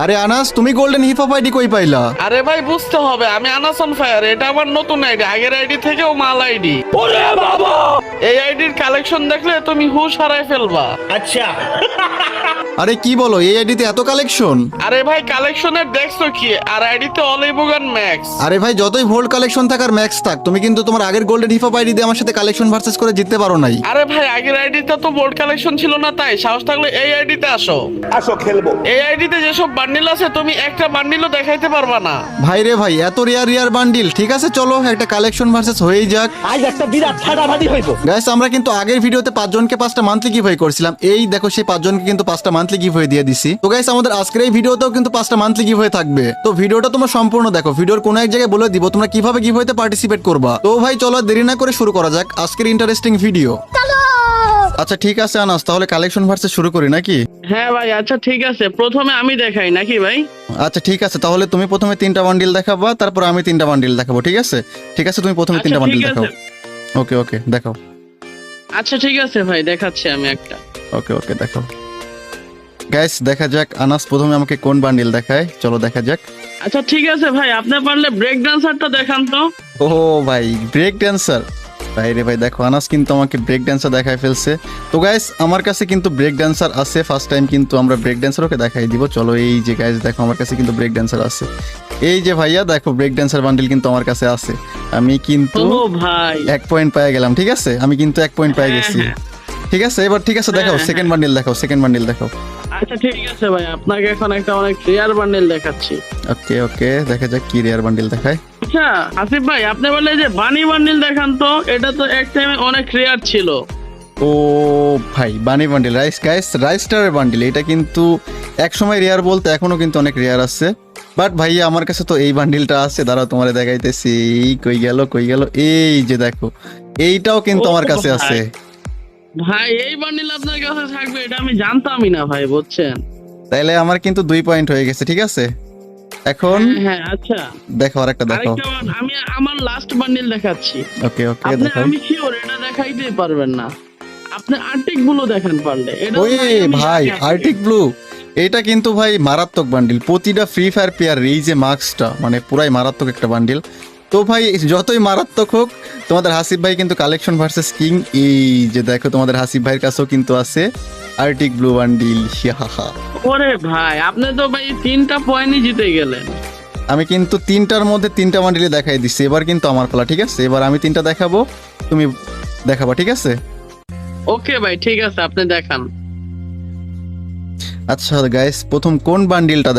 আরে আনাস, তুমি golden hip hop ID কই পাইলা? আরে ভাই বুঝতে হবে, আমি আনাস অন ফায়ার, এটা আমার নতুন আইডি, আগের আইডি থেকেও মাল আইডি। ওরে বাবা, এই আইডির কালেকশন দেখলে তুমি হুশ হারায় ফেলবা। अच्छा আরে কি বলো, এই আইডিতে এত কালেকশন? আরে ভাই কালেকশনের দেখছো কি, আর আইডিতে অলিভগান ম্যাক্স। আরে ভাই, যতই ভোল্ট কালেকশন থাক আর ম্যাক্স থাক, তুমি কিন্তু তোমার আগের গোল্ডেন হিপ হপ আইডি দিয়ে আমার সাথে কালেকশন ভার্সেস করে জিততে পারো নাই। আরে ভাই আগের আইডিতে তো বোর্ড কালেকশন ছিল না, তাই সাহস থাকলে এই আইডিতে আসো। আসো খেলবো। এই আইডিতে যেসব বান্ডিল আছে তুমি একটা বান্ডিলও দেখাইতে পারবা না। ভাই রে ভাই, এত রিয়ার বান্ডিল। ঠিক আছে, চলো একটা কালেকশন ভার্সেস হয়েই যাক। আজ একটা বিরাট ফাটাফাটি হইব। গাইস, আমরা কিন্তু আগের ভিডিওতে 5 জনকে 5টা মান্থলি গিভওয়ে করছিলাম। এই দেখো, সেই 5 জনকে কিন্তু 5টা মান্থলি গিভওয়ে দিয়ে দিছি। তো গাইস, আমাদের আজকের এই ভিডিওতেও কিন্তু 5টা মান্থলি গিভওয়ে থাকবে। তো ভিডিওটা তোমরা সম্পূর্ণ দেখো, ভিডিওর কোনো এক জায়গায় বলে দিব তোমরা কিভাবে গিভওয়েতে পার্টিসিপেট করবা। তো ভাই চলো দেরি না করে শুরু করা যাক আজকের ইন্টারেস্টিং ভিডিও। আচ্ছা ঠিক আছে আনাস, তাহলে কালেকশন ভার্সেস শুরু করি নাকি? হ্যাঁ ভাই, আচ্ছা ঠিক আছে, প্রথমে আমি দেখাই নাকি ভাই? আচ্ছা ঠিক আছে, তাহলে তুমি প্রথমে 3টা বান্ডিল দেখাবা, তারপর আমি 3টা বান্ডিল দেখাবো। ঠিক আছে ঠিক আছে, তুমি প্রথমে 3টা আচ্ছা, বান্ডিল ঠিক দেখাও। আছে। ওকে ওকে, দেখাও। আচ্ছা ঠিক আছে ভাই, দেখাচ্ছি আমি একটা। ওকে ওকে, দেখাও। গাইস দেখা যাক আনাস প্রথমে আমাকে কোন বান্ডিল দেখায়, চলো দেখা যাক। আচ্ছা ঠিক আছে ভাই, আপনি পারলে ব্রেক ডান্সারটা দেখান তো। ও ভাই, ব্রেক ড্যান্সার। ভাই রে ভাই, দেখো আনাস কিন্তু আমাকে ব্রেক ড্যান্সার দেখায় ফেলছে। তো গাইস আমার কাছে কিন্তু ব্রেক ড্যান্সার আছে, ফার্স্ট টাইম কিন্তু আমরা ব্রেক ড্যান্সার ওকে দেখাই দিব। চলো এই যে গাইস দেখো, আমার কাছে কিন্তু ব্রেক ড্যান্সার আছে। এই যে ভাইয়া দেখো, ব্রেক ড্যান্সার বান্ডিল কিন্তু আমার কাছে আছে। আমি কিন্তু ও ভাই, 1 পয়েন্ট পেয়ে গেলাম। ঠিক আছে, আমি কিন্তু 1 পয়েন্ট পেয়ে গেছি। হ্যাঁ। ঠিক আছে, এবার ঠিক আছে দেখাও, হ্যাঁ, সেকেন্ড বান্ডিল দেখাও, সেকেন্ড বান্ডিল দেখাও। আচ্ছা ঠিক আছে ভাই, আপনাকে এখন একটা অনেক রেয়ার বান্ডেল দেখাচ্ছি। ওকে ওকে, দেখা যাক কি রেয়ার বান্ডিল দেখায়। আচ্ছা আসিফ ভাই, আপনি বললে যে বানি বান্ডেল দেখান তো, এটা তো এক টাইমে অনেক রেয়ার ছিল। ও ভাই, bunny bundle, rice guys, rice স্টারের বান্ডিল। এটা কিন্তু এক সময় রেয়ার বলতে এখনো কিন্তু অনেক রেয়ার আছে। বাট ভাইয়া আমার কাছে তো এই বান্ডিলটা আছে, দাঁড়াও তোমারে দেখাইতেছি। কই গেল কই গেল, এই যে দেখো, এইটাও কিন্তু ও আমার কাছে ভাই। আছে। ভাই এই বান্ডেল আপনার কাছে থাকবে এটা আমি জানতামই না ভাই, বুঝছেন? তাইলে আমার কিন্তু 2 পয়েন্ট হয়ে গেছে। ঠিক আছে, এখন হ্যাঁ আচ্ছা, দেখো আরেকটা দেখাও। আরেকটা আমি আমার লাস্ট বান্ডেল দেখাচ্ছি। ওকে ওকে, আপনি, দেখাও। আমি শিওর এটা দেখাইতেই পারবেন না। আপনি আর্টিক গুলো দেখান পারলে। এটা তো ওই আমি ভাই, জানি। আর্টিক ব্লু, এটা কিন্তু ভাই মারাত্মক বান্ডিল। প্রতিটা ফ্রি ফায়ার প্লেয়ার এই যে মার্কসটা, মানে পুরাই মারাত্মক একটা বান্ডিল। তো ভাই যতই মারাত্মক হোক, তোমাদের হাসিব ভাই কিন্তু কালেকশন ভার্সেস কিং। এই যে দেখো, তোমাদের হাসিব ভাইয়ের কাছেও কিন্তু আছে আর্টিক ব্লু বান্ডিল। ওরে ভাই, আপনি তো ভাই 3টা পয়েন্টই জিতে গেলেন। আমি কিন্তু 3টার মধ্যে 3টা বান্ডিলে দেখাই দিচ্ছি। এবার কিন্তু আমার পালা। ঠিক আছে, এবার আমি 3টা দেখাবো, তুমি দেখাবা। ঠিক আছে ওকে ভাই, ঠিক আছে, আপনি দেখান। আচ্ছা গাইস, প্রথম কোন বান্ডিলটা